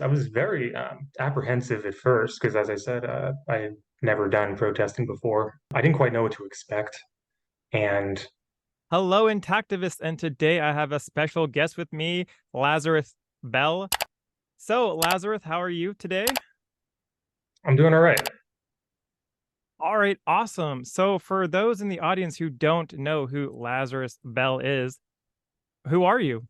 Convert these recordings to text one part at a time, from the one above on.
I was very apprehensive at first because, as I said, I had never done protesting before. I didn't quite know what to expect. And Hello, intactivists, and today I have a special guest with me, Lazarus Belle. So, Lazarus, how are you today? I'm doing all right. All right, awesome. So, for those in the audience who don't know who Lazarus Belle is, who are you?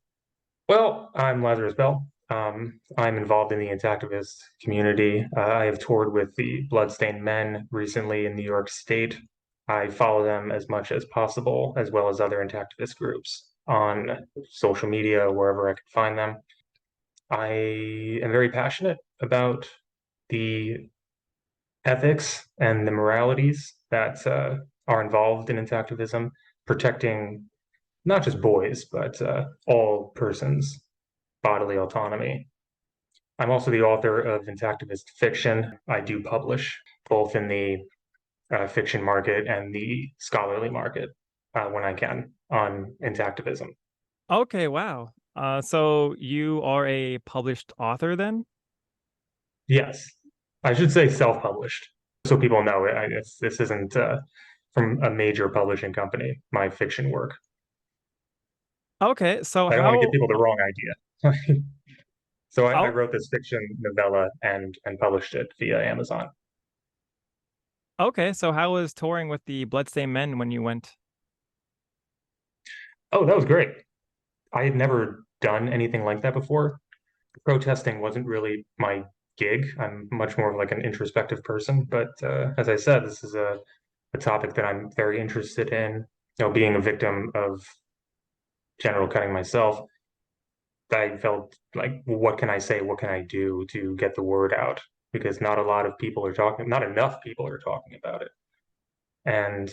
Well, I'm Lazarus Belle. I'm involved in the intactivist community. I have toured with the Bloodstained Men recently in New York State. I follow them as much as possible, as well as other intactivist groups on social media, wherever I can find them. I am very passionate about the ethics and the moralities that are involved in intactivism, protecting not just boys, but all persons' bodily autonomy. I'm also the author of intactivist fiction. I do publish both in the fiction market and the scholarly market when I can on intactivism. Okay, wow. So you are a published author then? Yes, I should say self-published, so people know this isn't from a major publishing company, my fiction work. Okay, so I don't want to give how people the wrong idea. So I oh, wrote this fiction novella and published it via Amazon. okay, so how was touring with the Bloodstained Men when you went? Oh, that was great. I had never done anything like that before. Protesting wasn't really my gig. I'm much more of like an introspective person, but as I said, this is a topic that I'm very interested in. Being a victim of general cutting myself, I felt like, what can I say? What can I do to get the word out? Because not a lot of people are talking, not enough people are talking about it. And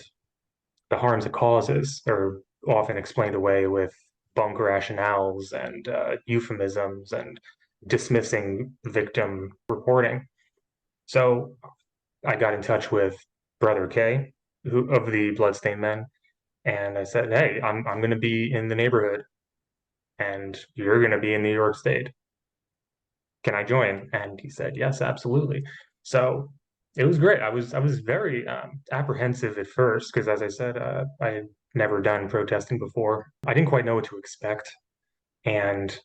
the harms it causes are often explained away with bunk rationales and euphemisms and dismissing victim reporting. So I got in touch with Brother K, who of the Bloodstained Men, and I said, "Hey, I'm going to be in the neighborhood, and you're going to be in New York State. Can I join?" And he said, "Yes, absolutely." So it was great. I was very apprehensive at first because, as I said, I had never done protesting before. I didn't quite know what to expect, and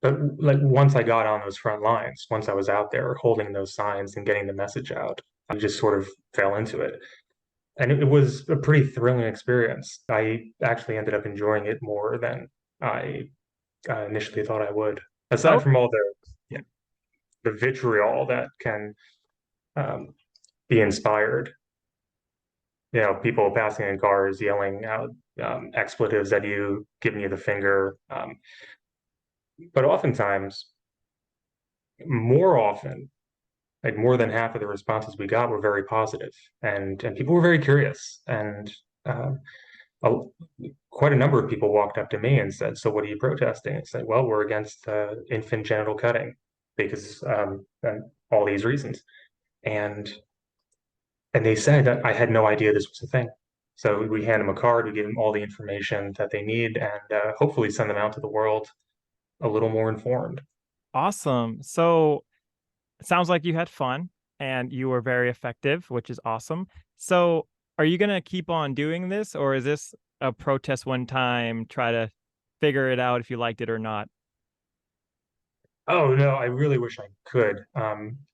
but like once I got on those front lines, once I was out there holding those signs and getting the message out, I just sort of fell into it. And it was a pretty thrilling experience. I actually ended up enjoying it more than I initially thought I would. Aside Oh, from all the vitriol that can um, be inspired, people passing in cars yelling out expletives at you, giving you the finger. But oftentimes, more often, like more than half of the responses we got were very positive, and people were very curious, and a, quite a number of people walked up to me and said, "So what are you protesting?" I said, "Well, we're against infant genital cutting because and all these reasons." And they said that I had no idea this was a thing. So we hand them a card, we give them all the information that they need, and hopefully send them out to the world a little more informed. awesome. So it sounds like you had fun and you were very effective, which is awesome. So, are you gonna keep on doing this, or is this a protest one time, try to figure it out if you liked it or not? Oh no, I really wish I could.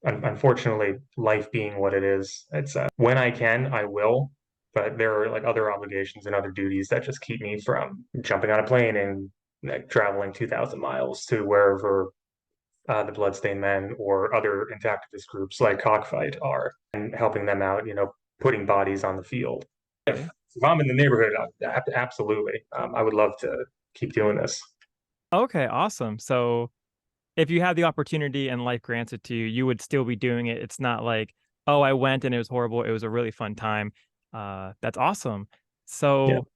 Unfortunately, life being what it is, it's when I can, I will. But there are like other obligations and other duties that just keep me from jumping on a plane and like traveling 2,000 miles to wherever the Bloodstained Men or other intactivist groups like Cockfight are and helping them out, putting bodies on the field. Okay. If I'm in the neighborhood, absolutely. I would love to keep doing this. Okay, awesome. So, if you had the opportunity and life grants it to you, you would still be doing it. It's not like, "Oh, I went and it was horrible. It was a really fun time." That's awesome. Yeah. So,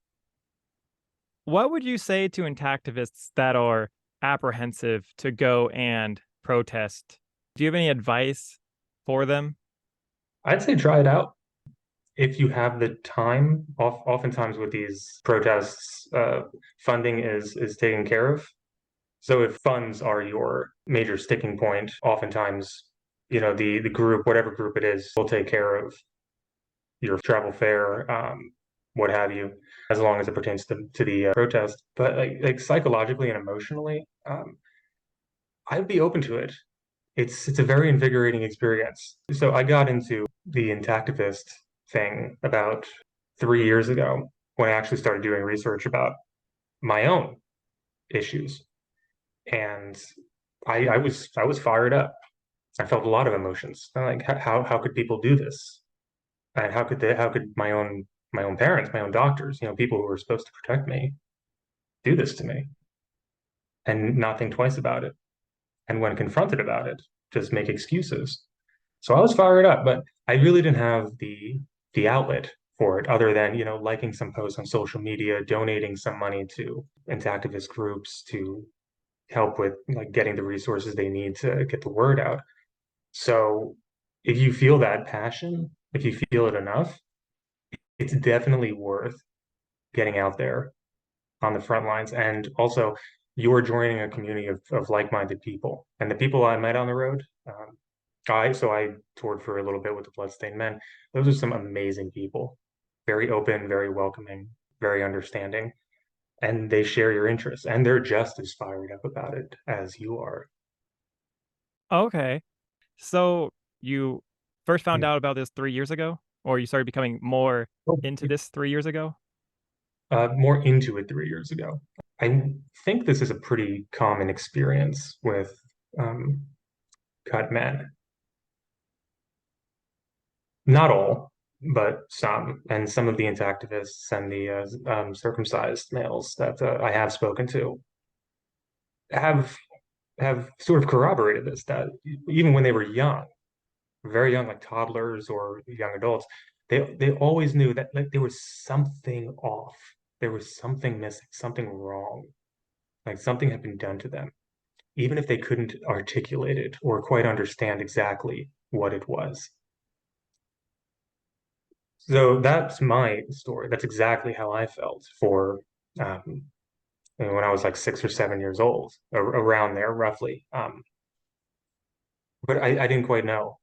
what would you say to intactivists that are apprehensive to go and protest? Do you have any advice for them? I'd say try it out if you have the time. Oftentimes with these protests, funding is taken care of. So if funds are your major sticking point, oftentimes, the group, whatever group it is, will take care of your travel fare, what have you, as long as it pertains to the protest. But like psychologically and emotionally, I'd be open to it. It's a very invigorating experience. So I got into the intactivist thing about 3 years ago when I actually started doing research about my own issues. And I was fired up. I felt a lot of emotions. I'm like, how could people do this? And how could my own parents, my own doctors, people who were supposed to protect me, do this to me and not think twice about it? And when confronted about it, just make excuses. So I was fired up, but I really didn't have the outlet for it other than, liking some posts on social media, donating some money to activist groups to help with like getting the resources they need to get the word out. So if you feel that passion, if you feel it enough, it's definitely worth getting out there on the front lines. And also, you're joining a community of like-minded people. And the people I met on the road, I toured for a little bit with the Bloodstained Men. Those are some amazing people, very open, very welcoming, very understanding, and they share your interests, and they're just as fired up about it as you are. Okay. So you first found out about this 3 years ago, or you started becoming more into this 3 years ago? More into it 3 years ago. I think this is a pretty common experience with um, cut men. Not all, but some, and some of the intactivists and the circumcised males that I have spoken to have have sort of corroborated this, that even when they were young, very young, like toddlers or young adults, they always knew that like there was something off, there was something missing, something wrong, like something had been done to them, even if they couldn't articulate it or quite understand exactly what it was. So that's my story. That's exactly how I felt for um, when I was like 6 or 7 years old, around there roughly. But I didn't quite know.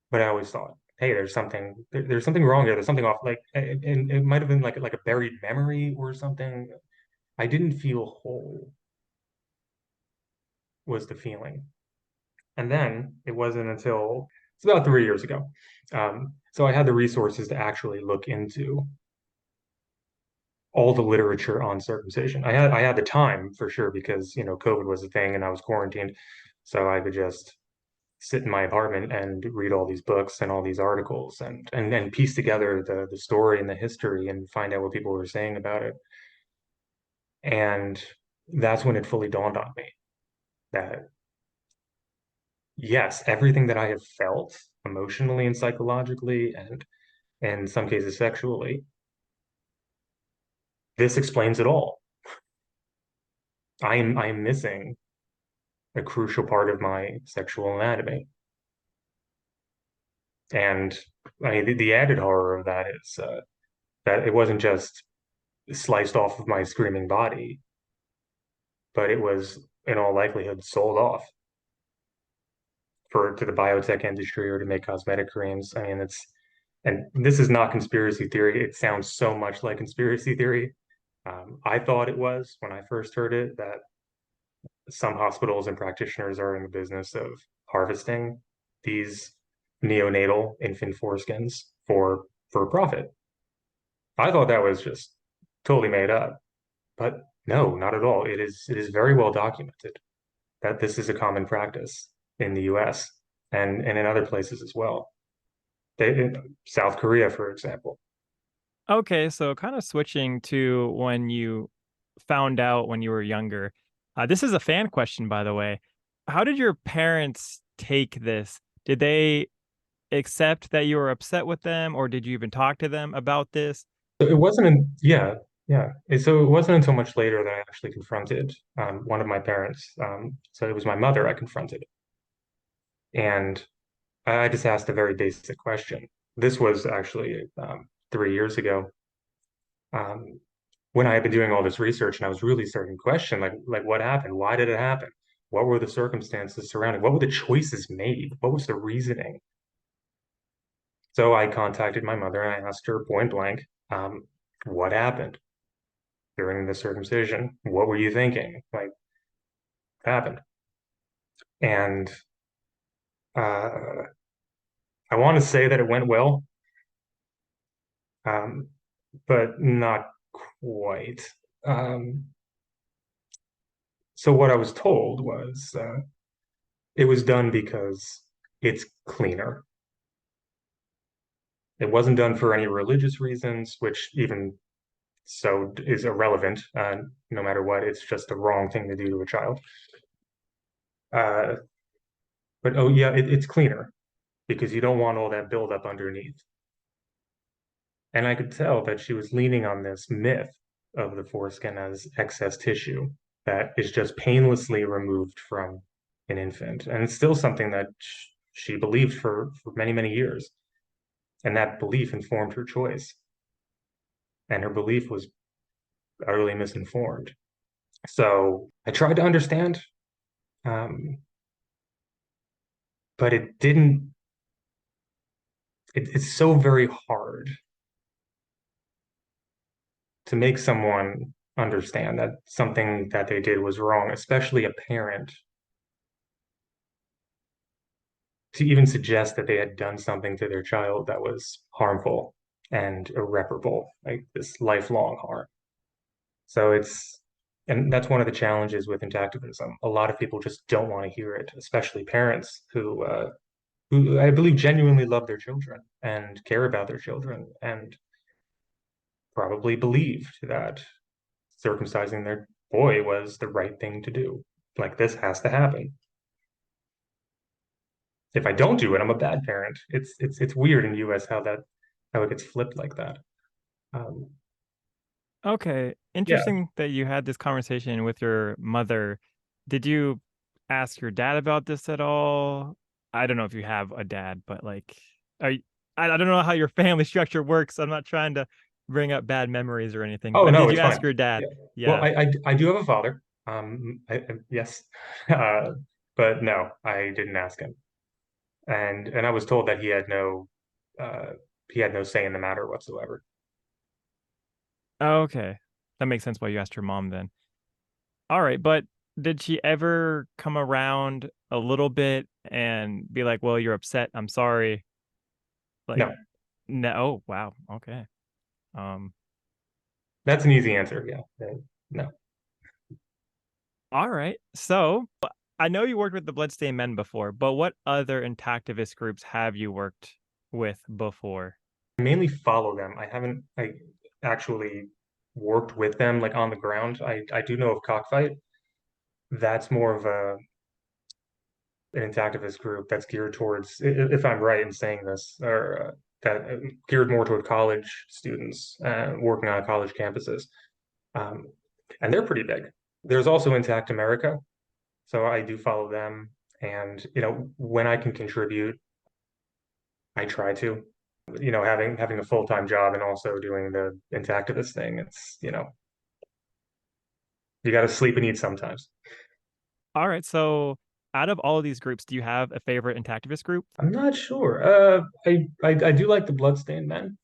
But I always thought, hey, there's something wrong here. There's something off. Like, and it might have been like a buried memory or something. I didn't feel whole, was the feeling. And then it wasn't until it's about 3 years ago. So I had the resources to actually look into all the literature on circumcision. I had the time for sure because COVID was a thing and I was quarantined, so I could just sit in my apartment and read all these books and all these articles and piece together the story and the history and find out what people were saying about it. And that's when it fully dawned on me that yes, everything that I have felt emotionally and psychologically and in some cases sexually, this explains it all. I am missing a crucial part of my sexual anatomy. And I mean, the added horror of that is that it wasn't just sliced off of my screaming body, but it was in all likelihood sold off to the biotech industry or to make cosmetic creams. I mean, and this is not conspiracy theory. It sounds so much like conspiracy theory. I thought it was when I first heard it that some hospitals and practitioners are in the business of harvesting these neonatal infant foreskins for profit. I thought that was just totally made up, but no, not at all. It is very well documented that this is a common practice in the US and in other places as well. In South Korea, for example. Okay, so kind of switching to when you found out when you were younger. This is a fan question, by the way. How did your parents take this? Did they accept that you were upset with them, or did you even talk to them about this? So it wasn't, yeah, yeah. So it wasn't until much later that I actually confronted one of my parents. So it was my mother I confronted, and I just asked a very basic question. This was actually 3 years ago. Um, when I had been doing all this research and I was really starting to question, like what happened? Why did it happen? What were the circumstances surrounding? What were the choices made? What was the reasoning? So I contacted my mother and I asked her point blank, what happened during the circumcision? What were you thinking? Like, what happened? And uh, I want to say that it went well, um, but not quite. Um, so what I was told was it was done because it's cleaner. It wasn't done for any religious reasons, which even so is irrelevant. No matter what, it's just the wrong thing to do to a child. Uh, but oh yeah, it's cleaner because you don't want all that buildup underneath. And I could tell that she was leaning on this myth of the foreskin as excess tissue that is just painlessly removed from an infant. And it's still something that she believed for many, many years. And that belief informed her choice. And her belief was utterly misinformed. So I tried to understand, um, but it didn't, it's so very hard to make someone understand that something that they did was wrong, especially a parent, to even suggest that they had done something to their child that was harmful and irreparable, like this lifelong harm. So and that's one of the challenges with intactivism. A lot of people just don't want to hear it, especially parents who I believe genuinely love their children and care about their children and probably believed that circumcising their boy was the right thing to do. Like this has to happen. If I don't do it, I'm a bad parent. It's weird in the US how it gets flipped like that. Um, Okay, yeah. interesting that you had this conversation with your mother. Did you ask your dad about this at all? I don't know if you have a dad, but like, are you, I don't know how your family structure works. I'm not trying to bring up bad memories or anything, Oh but no, did it's you ask fine. your dad? Yeah. Well, Yeah. I do have a father. Yes, uh, but no, I didn't ask him, and I was told that uh, he had no say in the matter whatsoever. Okay. That makes sense why you asked your mom then. All right, but did she ever come around a little bit and be like, "Well, you're upset. I'm sorry." Like, No, no. Oh, wow. Okay. Um, that's an easy answer. Yeah. No. all right. So, I know you worked with the Bloodstained Men before, but what other intactivist groups have you worked with before? I mainly follow them. I haven't actually worked with them like on the ground. I do know of Cockfight. That's more of an intactivist group that's geared towards, if I'm right in saying this, or that geared more toward college students working on college campuses. Um, and they're pretty big. There's also Intact America, so I do follow them. And when I can contribute, I try to. Having a full-time job and also doing the intactivist thing, you got to sleep and eat sometimes. All right. So, out of all of these groups, do you have a favorite intactivist group? I'm not sure. I do like the Bloodstained Men.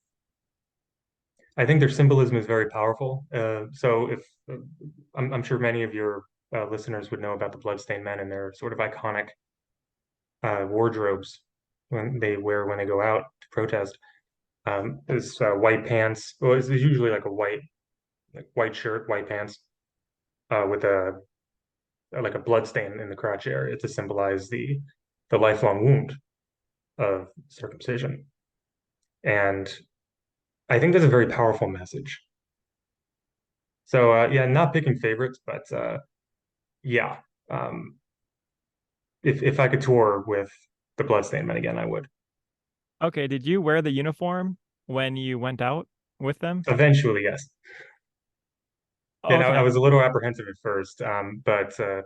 I think their symbolism is very powerful. So if I'm sure many of your listeners would know about the Bloodstained Men and their sort of iconic wardrobes when they go out to protest. Is white pants. Well, it's usually like a white shirt, white pants, with a like a blood stain in the crotch area to symbolize the lifelong wound of circumcision. And I think that's a very powerful message. So yeah, not picking favorites, but yeah, um, if I could tour with the Bloodstained Men again, I would. Okay. Did you wear the uniform when you went out with them? Eventually, yes. Yeah, I Okay. was a little apprehensive at first, but I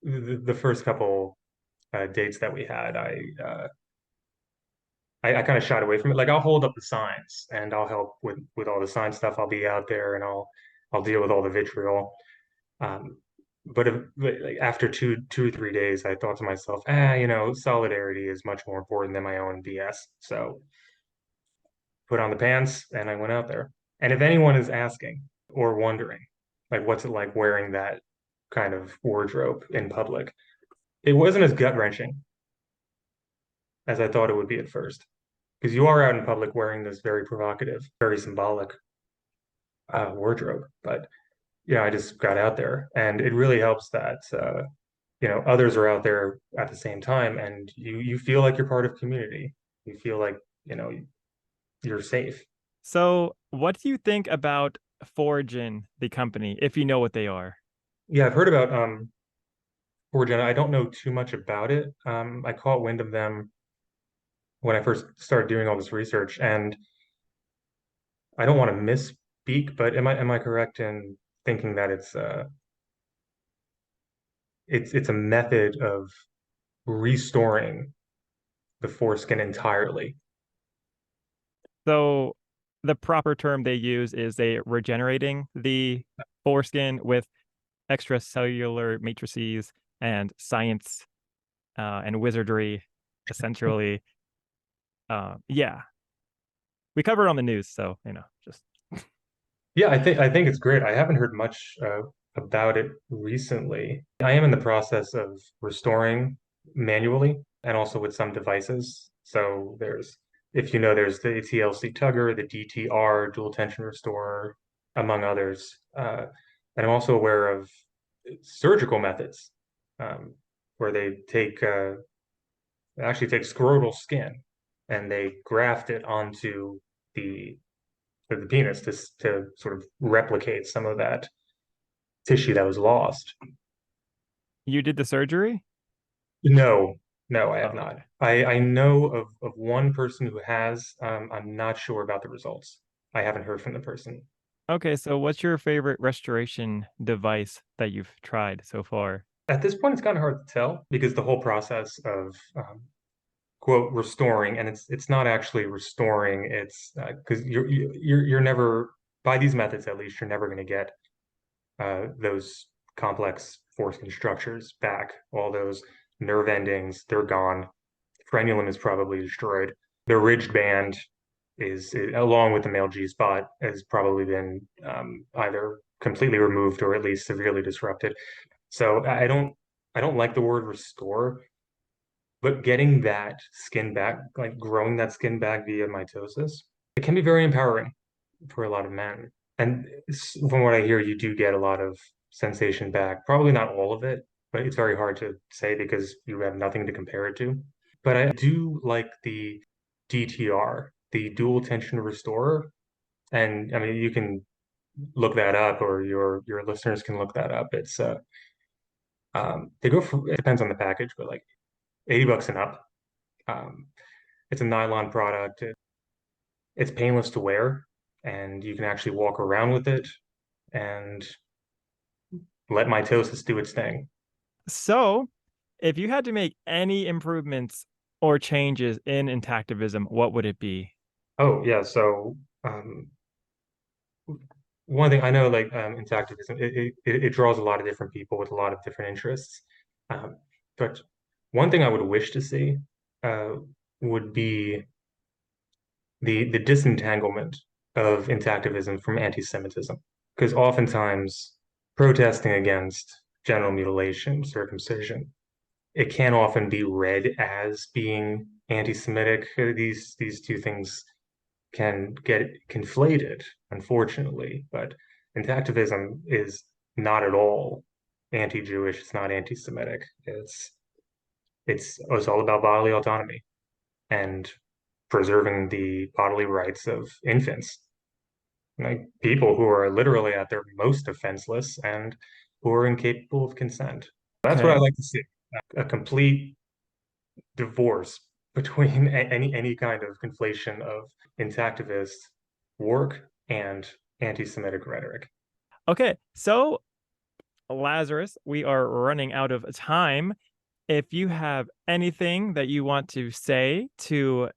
the first couple dates that we had, I kind of shied away from it. Like I'll hold up the signs and I'll help with all the sign stuff. I'll be out there and I'll deal with all the vitriol. Um, but like after two or 3 days, I thought to myself, solidarity is much more important than my own BS. So put on the pants and I went out there. And if anyone is asking or wondering, like what's it like wearing that kind of wardrobe in public, it wasn't as gut-wrenching as I thought it would be at first. Because you are out in public wearing this very provocative, very symbolic wardrobe. But I just got out there, and it really helps that others are out there at the same time, and you feel like you're part of community. You feel like you're safe. So, what do you think about Foraging, the company, if you know what they are? Yeah, I've heard about Foraging. I don't know too much about it. I caught wind of them when I first started doing all this research, and I don't want to misspeak, but am I correct in thinking that it's a method of restoring the foreskin entirely? So, the proper term they use is they regenerating the foreskin with extracellular matrices and science and wizardry, essentially. Yeah, we cover it on the news, so just Yeah, I think it's great. I haven't heard much about it recently. I am in the process of restoring manually and also with some devices. So there's the TLC tugger, the DTR, dual tension restorer, among others. And I'm also aware of surgical methods um, where they actually take scrotal skin and they graft it onto the the penis to sort of replicate some of that tissue that was lost. you did the surgery. No, no, I have Oh, not. okay. I know of one person who has. I'm not sure about the results. I haven't heard from the person. Okay, so what's your favorite restoration device that you've tried so far? At this point, it's kind of hard to tell because the whole process of quote restoring, and it's not actually restoring. It's because you're never by these methods at least you're never going to get those complex foreskin structures back. All those nerve endings, they're gone. Frenulum is probably destroyed. The ridged band along with the male G spot, has probably been either completely removed or at least severely disrupted. So I don't like the word restore, but getting that skin back, like growing that skin back via mitosis, it can be very empowering for a lot of men. And from what I hear, you do get a lot of sensation back. Probably not all of it, but it's very hard to say because you have nothing to compare it to. But I do like the DTR, the dual tension restorer. And I mean, you can look that up or your listeners can look that up. They go for, it depends on the package, but like $80 and up. Um, it's a nylon product. It's painless to wear and you can actually walk around with it and let mitosis do its thing. So, if you had to make any improvements or changes in intactivism, what would it be? Oh yeah, so um, one thing I know, like intactivism, it draws a lot of different people with a lot of different interests. Um, but one thing I would wish to see uh, would be the disentanglement of intactivism from anti-Semitism, because oftentimes protesting against genital mutilation, circumcision, it can often be read as being anti-Semitic. These two things can get conflated, unfortunately. But intactivism is not at all anti-Jewish. It's not anti-Semitic. It's all about bodily autonomy and preserving the bodily rights of infants, like people who are literally at their most defenseless and who are incapable of consent. That's what I Okay. like to see, a complete divorce between any kind of conflation of intactivist work and anti-Semitic rhetoric. Okay. So, Lazarus, we are running out of time. If you have anything that you want to say to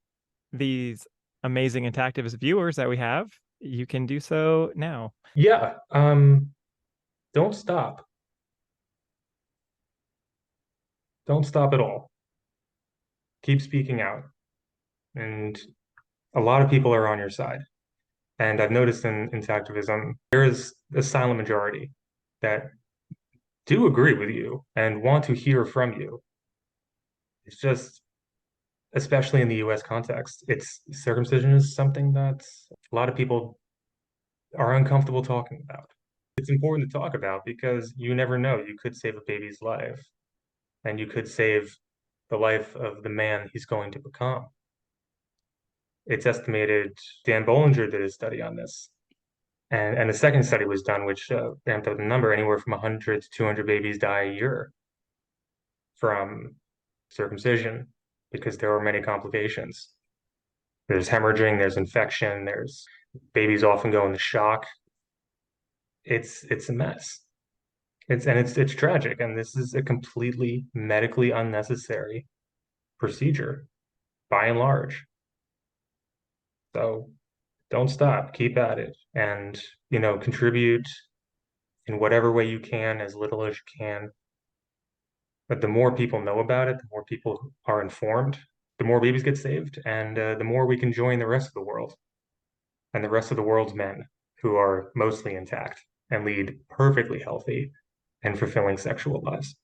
these amazing intactivist viewers that we have, you can do so now. Yeah, don't stop. Don't stop at all. Keep speaking out. And a lot of people are on your side. And I've noticed in activism, there is a silent majority that do agree with you and want to hear from you. It's just, especially in the US context, it's circumcision is something that a lot of people are uncomfortable talking about. It's important to talk about because you never know. You could save a baby's life, and you could save the life of the man he's going to become. It's estimated, Dan Bollinger did a study on this. And a second study was done, which ramped up the number. Anywhere from 100 to 200 babies die a year from circumcision because there are many complications. There's hemorrhaging, there's infection, there's babies often go into shock. It's a mess. It's tragic, and this is a completely medically unnecessary procedure by and large. So don't stop, keep at it, and contribute in whatever way you can, as little as you can. But the more people know about it, the more people are informed, the more babies get saved, and the more we can join the rest of the world and the rest of the world's men who are mostly intact and lead perfectly healthy and fulfilling sexual lives.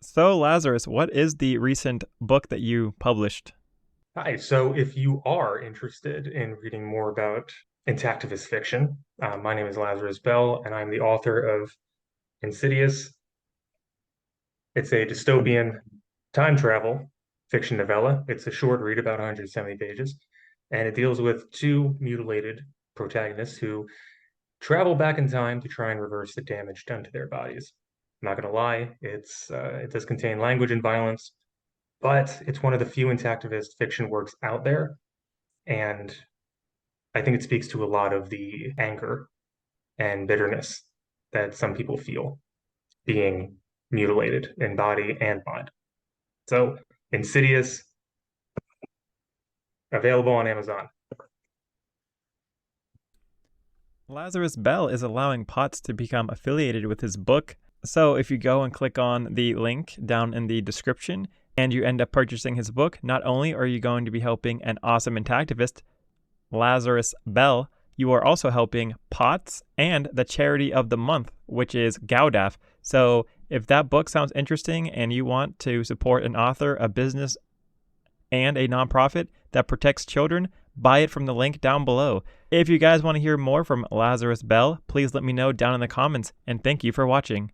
So, Lazarus, what is the recent book that you published? Hi, so if you are interested in reading more about intactivist fiction, my name is Lazarus Belle, and I'm the author of Insidious. It's a dystopian time travel fiction novella. It's a short read, about 170 pages, and it deals with two mutilated protagonists who travel back in time to try and reverse the damage done to their bodies. I'm not gonna lie, it does contain language and violence, but it's one of the few intactivist fiction works out there, and I think it speaks to a lot of the anger and bitterness that some people feel being mutilated in body and mind. So, Insidious, available on Amazon. Lazarus Belle is allowing Potts to become affiliated with his book. So if you go and click on the link down in the description and you end up purchasing his book, not only are you going to be helping an awesome intactivist, Lazarus Belle, you are also helping Potts and the charity of the month, which is Gowdaff. So if that book sounds interesting and you want to support an author, a business, and a nonprofit that protects children, buy it from the link down below. If you guys want to hear more from Lazarus Belle, please let me know down in the comments, and thank you for watching.